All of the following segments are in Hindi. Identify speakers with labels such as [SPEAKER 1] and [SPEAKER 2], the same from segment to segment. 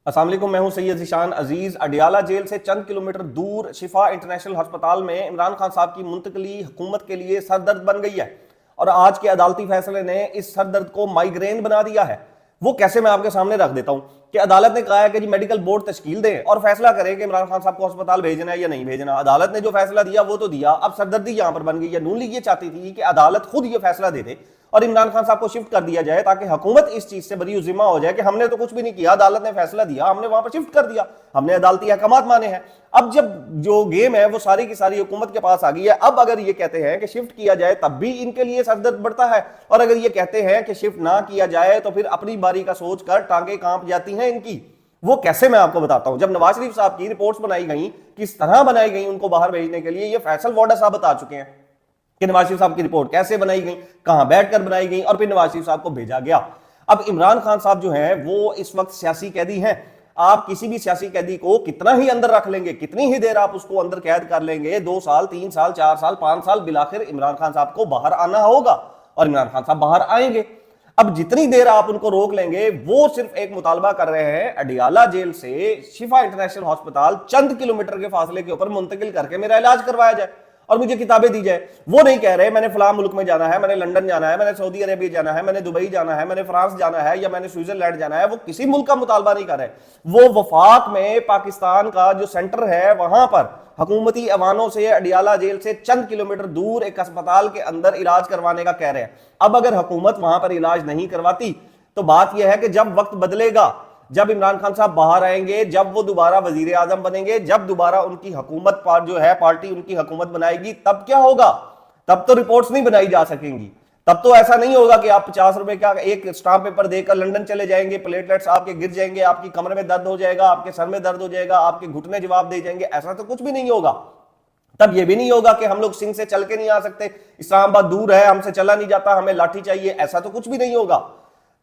[SPEAKER 1] अस्सलाम वालेकुम, मैं हूं सैयद ज़ीशान अजीज। अडियाला जेल से चंद किलोमीटर दूर शिफा इंटरनेशनल अस्पताल में इमरान खान साहब की मुंतकली हुकूमत के लिए सरदर्द बन गई है और आज के अदालती फैसले ने इस सरदर्द को माइग्रेन बना दिया है। वो कैसे, मैं आपके सामने रख देता हूं कि अदालत ने कहा है कि जी मेडिकल बोर्ड तश्कील दें और फैसला करें कि इमरान खान साहब को अस्पताल भेजना है या नहीं भेजना। अदालत ने जो फैसला दिया वो तो दिया, अब सरदर्दी यहां पर बन गई है। नून लीग ये चाहती थी कि अदालत खुद ये फैसला दे दे और इमरान खान साहब को शिफ्ट कर दिया जाए ताकि हुकूमत इस चीज से बरी जिम्मा हो जाए कि हमने तो कुछ भी नहीं किया, अदालत ने फैसला दिया, हमने वहां पर शिफ्ट कर दिया, हमने अदालती अहकामात माने हैं। अब जब जो गेम है वो सारी की सारी हुकूमत के पास आ गई है, अब अगर ये कहते हैं कि शिफ्ट किया जाए तब भी इनके लिए सरदर्द बढ़ता है, और अगर ये कहते हैं कि शिफ्ट ना किया जाए तो फिर अपनी बारी का सोचकर टांगे कांप जाती हैं इनकी। वो कैसे, मैं आपको बताता हूं। जब नवाज शरीफ साहब की रिपोर्ट्स बनाई गई, किस तरह बनाई गई उनको बाहर भेजने के लिए, ये फैसल वार्डर साहब बता चुके हैं कि नवाज शरीफ साहब की रिपोर्ट कैसे बनाई गई, कहां बैठकर बनाई गई और फिर नवाज शरीफ साहब को भेजा गया। अब इमरान खान साहब जो हैं वो इस वक्त सियासी कैदी हैं। आप किसी भी सियासी कैदी को कितना ही अंदर रख लेंगे, कितनी ही देर आप उसको अंदर कैद कर लेंगे, 2 साल 3 साल 4 साल 5 साल, बिलाखिर इमरान खान साहब को बाहर आना होगा और इमरान खान साहब बाहर आएंगे। अब जितनी देर आप उनको रोक लेंगे, वो सिर्फ एक मुतालबा कर रहे हैं अडियाला जेल से शिफा इंटरनेशनल हॉस्पिटल चंद किलोमीटर के फासले के ऊपर मुंतकिल करके मेरा इलाज करवाया जाए और मुझे किताबें दी जाए। वो नहीं कह रहे मैंने फलां मुल्क में जाना है, मैंने लंदन जाना है, मैंने सऊदी अरेबिया जाना है, मैंने दुबई जाना है, मैंने फ्रांस जाना है या मैंने स्विट्जरलैंड जाना है। वो किसी मुल्क का मुतालबा नहीं कर रहे। वो वफाक में पाकिस्तान का जो सेंटर है वहां पर हुकूमती अवानों से अडियाला जेल से चंद किलोमीटर दूर एक अस्पताल के अंदर इलाज करवाने का कह रहे हैं। अब अगर हुकूमत वहां पर इलाज नहीं करवाती तो बात यह है कि जब वक्त बदलेगा, जब इमरान खान साहब बाहर आएंगे, जब वो दोबारा वजीर आजम बनेंगे, जब दोबारा उनकी हुकूमत जो है पार्टी उनकी हुकूमत बनाएगी, तब क्या होगा? तब तो रिपोर्ट्स नहीं बनाई जा सकेंगी। तब तो ऐसा नहीं होगा कि आप 50 रुपए का एक स्टाम्प पेपर देकर लंदन चले जाएंगे, प्लेटलेट्स आपके गिर जाएंगे, आपकी कमर में दर्द हो जाएगा, आपके सर में दर्द हो जाएगा, आपके घुटने जवाब दे जाएंगे। ऐसा तो कुछ भी नहीं होगा। तब यह भी नहीं होगा कि हम लोग सिंध से चल के नहीं आ सकते, इस्लामाबाद दूर है, हमसे चला नहीं जाता, हमें लाठी चाहिए। ऐसा तो कुछ भी नहीं होगा।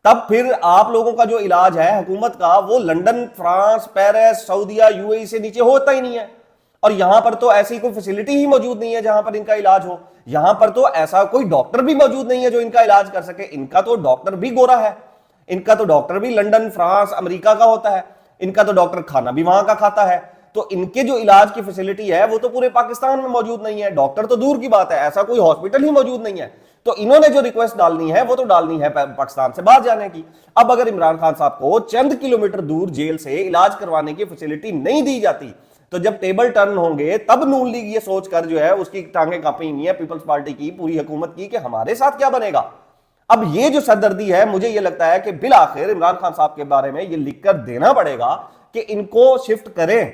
[SPEAKER 1] तब फिर आप लोगों का जो इलाज है हुकूमत का, वो लंदन, फ्रांस, पेरिस, सऊदीया, यूएई से नीचे होता ही नहीं है। और यहां पर तो ऐसी कोई फैसिलिटी ही मौजूद नहीं है जहां पर इनका इलाज हो। यहां पर तो ऐसा कोई डॉक्टर भी मौजूद नहीं है जो इनका इलाज कर सके। इनका तो डॉक्टर भी गोरा है, इनका तो डॉक्टर भी लंदन, फ्रांस, अमेरिका का होता है, इनका तो डॉक्टर खाना भी वहां का खाता है। तो इनके जो इलाज की फैसिलिटी है वो तो पूरे पाकिस्तान में मौजूद नहीं है। डॉक्टर तो दूर की बात है, ऐसा कोई हॉस्पिटल ही मौजूद नहीं है। तो इन्होंने जो रिक्वेस्ट डालनी है वो तो डालनी है पाकिस्तान से बाहर जाने की। अब अगर इमरान खान साहब को चंद किलोमीटर दूर जेल से इलाज करवाने की फैसिलिटी नहीं दी जाती तो जब टेबल टर्न होंगे तब नून लीग ये सोचकर जो है उसकी टांगे कांपी हुई है पीपल्स पार्टी की, पूरी हुकूमत की, कि हमारे साथ क्या बनेगा। अब ये जो सरदर्दी है, मुझे ये लगता है कि बिल आखिर इमरान खान साहब के बारे में ये लिखकर देना पड़ेगा कि इनको शिफ्ट करें।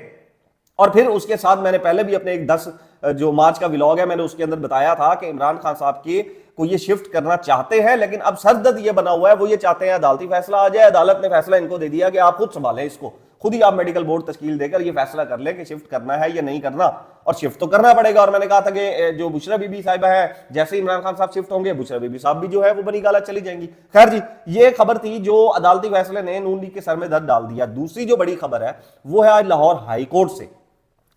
[SPEAKER 1] और फिर उसके साथ मैंने पहले भी अपने एक 10 जो मार्च का व्लॉग है मैंने उसके अंदर बताया था कि इमरान खान साहब की को ये शिफ्ट करना चाहते हैं, लेकिन अब सरदर्द ये बना हुआ है, वो ये चाहते हैं अदालती फैसला आ जाए। अदालत ने फैसला इनको दे दिया कि आप खुद संभालें इसको, खुद ही आप मेडिकल बोर्ड तश्कील देकर ये फैसला कर ले कि शिफ्ट करना है या नहीं करना। और शिफ्ट तो करना पड़ेगा। और मैंने कहा था कि जो बुशरा बीबी साहिबा है, जैसे ही इमरान खान साहब शिफ्ट होंगे बुशरा बीबी साहब भी जो है वो बनी गाला चली जाएंगी। खैर जी, ये खबर थी जो अदालती फैसले ने नून लीग के सर में दर्द डाल दिया। दूसरी जो बड़ी खबर है वो है आज लाहौर हाईकोर्ट से।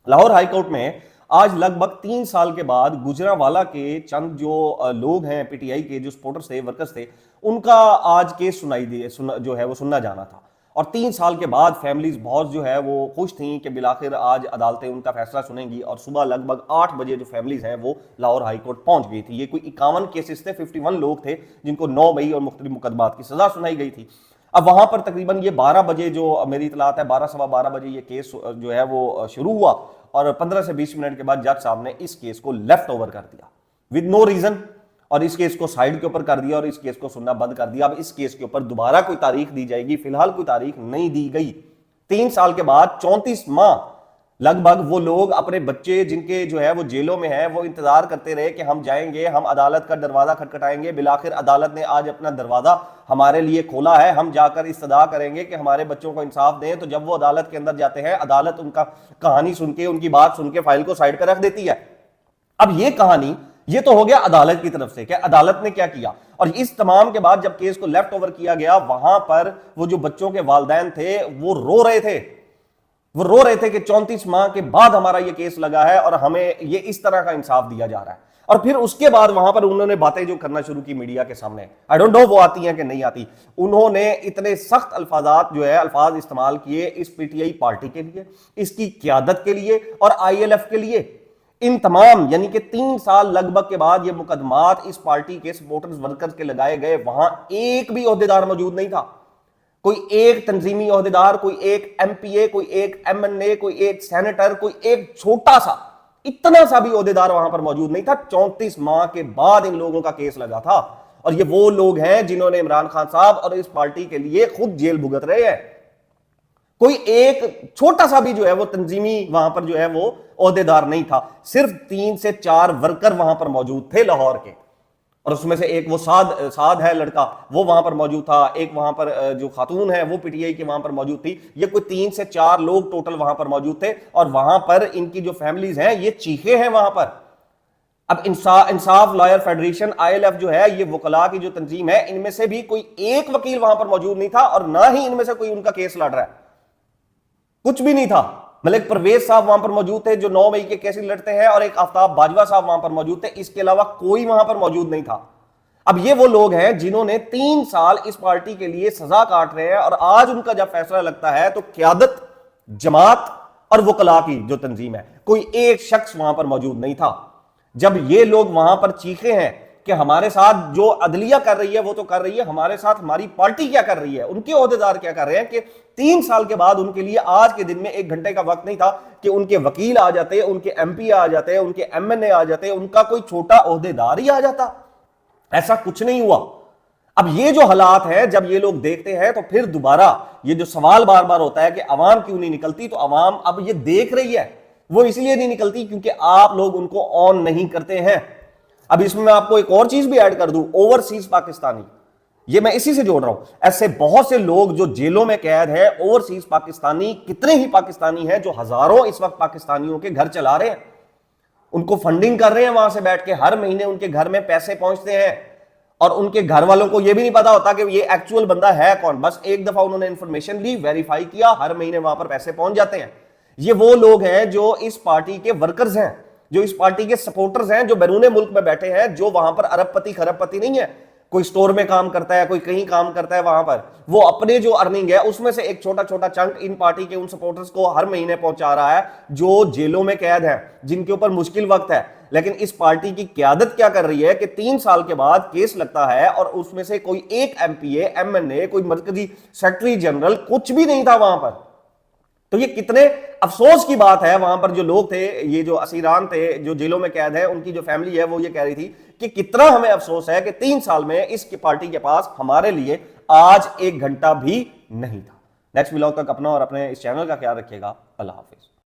[SPEAKER 1] लाहौर हाईकोर्ट में आज लगभग 3 साल के बाद गुजरांवाला के चंद जो लोग हैं, पीटीआई के जो सपोर्टर्स थे, वर्कर्स थे, उनका आज केस जो है वो सुनना जाना था। और 3 साल के बाद फैमिलीज बहुत जो है वो खुश थी कि बिलाखिर आज अदालतें उनका फैसला सुनेंगी। और सुबह लगभग 8 बजे जो फैमिलीज हैं वो लाहौर हाईकोर्ट पहुंच गई थी। ये कोई 51 केसेस थे, 51 लोग थे जिनको 9 मई और मुख्तलिफ मुकदमात की सजा सुनाई गई थी। अब वहां पर तकरीबन ये 12 बजे जो मेरी इतलात है 12 सवा 12 बजे ये केस जो है वो शुरू हुआ और 15 से 20 मिनट के बाद जज साहब ने इस केस को लेफ्ट ओवर कर दिया विद नो रीजन, और इस केस को साइड के ऊपर कर दिया और इस केस को सुनना बंद कर दिया। अब इस केस के ऊपर दोबारा कोई तारीख दी जाएगी, फिलहाल कोई तारीख नहीं दी गई। 3 साल के बाद 34 माह लगभग वो लोग अपने बच्चे जिनके जो है वो जेलों में हैं वो इंतजार करते रहे कि हम जाएंगे, हम अदालत का दरवाजा खटखटाएंगे। बिलाखिर अदालत ने आज अपना दरवाजा हमारे लिए खोला है, हम जाकर इस्तदा करेंगे कि हमारे बच्चों को इंसाफ दें। तो जब वो अदालत के अंदर जाते हैं, अदालत उनका कहानी सुन के, उनकी बात सुन के फाइल को साइड पर रख देती है। अब ये कहानी ये तो हो गया अदालत की तरफ से कि अदालत ने क्या किया। और इस तमाम के बाद जब केस को लेफ्ट ओवर किया गया, वहां पर वो जो बच्चों के वालिदैन थे वो रो रहे थे। वो रो रहे थे कि 34 माह के बाद हमारा ये केस लगा है और हमें ये इस तरह का इंसाफ दिया जा रहा है। और फिर उसके बाद वहां पर उन्होंने बातें जो करना शुरू की मीडिया के सामने, आई डोंट नो वो आती हैं कि नहीं आती, उन्होंने इतने सख्त अल्फाज इस्तेमाल किए इस पीटीआई पार्टी के लिए, इसकी क्यादत के लिए और आईएलएफ के लिए। इन तमाम यानी कि 3 साल लगभग के बाद ये मुकदमात इस पार्टी के सपोर्टर्स वर्कर्स के लगाए गए, वहां एक भी ओहदेदार मौजूद नहीं था, कोई एक तंजीमी ओहदेदार, कोई एक एमपीए, कोई एक एमएनए, कोई एक सेनेटर, कोई एक छोटा सा, इतना सा भी ओहदेदार वहां पर मौजूद नहीं था। 34 माह के बाद इन लोगों का केस लगा था और ये वो लोग हैं जिन्होंने इमरान खान साहब और इस पार्टी के लिए खुद जेल भुगत रहे हैं। कोई एक छोटा सा भी जो है वो तंजीमी वहां पर जो है वो ओहदेदार नहीं था। सिर्फ 3 से 4 वर्कर वहां पर मौजूद थे लाहौर के, और उसमें से एक वो साद है लड़का, वो वहां पर मौजूद था। एक वहां पर जो खातून है वो पीटीआई की वहां पर मौजूद थी। ये कोई 3 से 4 लोग टोटल वहां पर मौजूद थे और वहां पर इनकी जो फैमिलीज हैं ये चीखे हैं वहां पर। अब इंसाफ लॉयर फेडरेशन आईएलएफ जो है, ये वकला की जो तंजीम है, इनमें से भी कोई एक वकील वहां पर मौजूद नहीं था और ना ही इनमें से कोई उनका केस लड़ रहा है, कुछ भी नहीं था। मलिक परवेज साहब वहां पर मौजूद थे जो 9 मई के केस लड़ते हैं, और एक आफ्ताब बाजवा साहब वहां पर मौजूद थे, इसके अलावा कोई वहां पर मौजूद नहीं था। अब ये वो लोग हैं जिन्होंने 3 साल इस पार्टी के लिए सजा काट रहे हैं, और आज उनका जब फैसला लगता है तो क्यादत, जमात और वकला की जो तंजीम है, कोई एक शख्स वहां पर मौजूद नहीं था। जब ये लोग वहां पर चीखे हैं कि हमारे साथ जो अदलिया कर रही है वो तो कर रही है, हमारे साथ हमारी पार्टी क्या कर रही है, उनके ओहदेदार क्या कर रहे हैं, कि 3 साल के बाद उनके लिए आज के दिन में 1 घंटे का वक्त नहीं था कि उनके वकील आ जाते, उनके एमपी आ जाते, उनके एमएनए आ जाते, उनका कोई छोटा ओहदेदार ही आ जाता। ऐसा कुछ नहीं हुआ। अब ये जो हालात है, जब ये लोग देखते हैं तो फिर दोबारा ये जो सवाल बार बार होता है कि अवाम क्यों नहीं निकलती, तो अवाम अब ये देख रही है, वो इसलिए नहीं निकलती क्योंकि आप लोग उनको ऑन नहीं करते हैं। अब इसमें मैं आपको एक और चीज भी ऐड कर दूं, ओवरसीज पाकिस्तानी, ये मैं इसी से जोड़ रहा हूं। ऐसे बहुत से लोग जो जेलों में कैद है, ओवरसीज पाकिस्तानी, कितने ही पाकिस्तानी हैं जो हजारों इस वक्त पाकिस्तानियों के घर चला रहे हैं, उनको फंडिंग कर रहे हैं, वहां से बैठ के हर महीने उनके घर में पैसे पहुंचते हैं, और उनके घर वालों को यह भी नहीं पता होता कि ये एक्चुअल बंदा है कौन। बस एक दफा उन्होंने इंफॉर्मेशन ली, वेरीफाई किया, हर महीने वहां पर पैसे पहुंच जाते हैं। ये वो लोग हैं जो इस पार्टी के वर्कर्स हैं, जो इस पार्टी के सपोर्टर्स हैं, जो बैरून मुल्क में बैठे हैं, जो वहां पर अरबपति खरबपति नहीं है, कोई स्टोर में काम करता है, कोई कहीं काम करता है, वहां पर वो अपने जो अर्निंग है उसमें से एक छोटा छोटा चंक इन पार्टी के उन सपोर्टर्स को हर महीने पहुंचा रहा है, जो जेलों में कैद है, जिनके ऊपर मुश्किल वक्त है। लेकिन इस पार्टी की क्यादत क्या कर रही है कि 3 साल के बाद केस लगता है और उसमें से कोई एक एमपीए, एमएनए, कोई मरकजी सेक्रेटरी जनरल, कुछ भी नहीं था वहां पर। तो ये कितने अफसोस की बात है, वहां पर जो लोग थे, ये जो असीरान थे, जो जेलों में कैद है, उनकी जो फैमिली है वो ये कह रही थी कि कितना हमें अफसोस है कि 3 साल में इस पार्टी के पास हमारे लिए आज 1 घंटा भी नहीं था। नेक्स्ट व्लॉग तक अपना और अपने इस चैनल का ख्याल रखिएगा। अल्लाह हाफिज।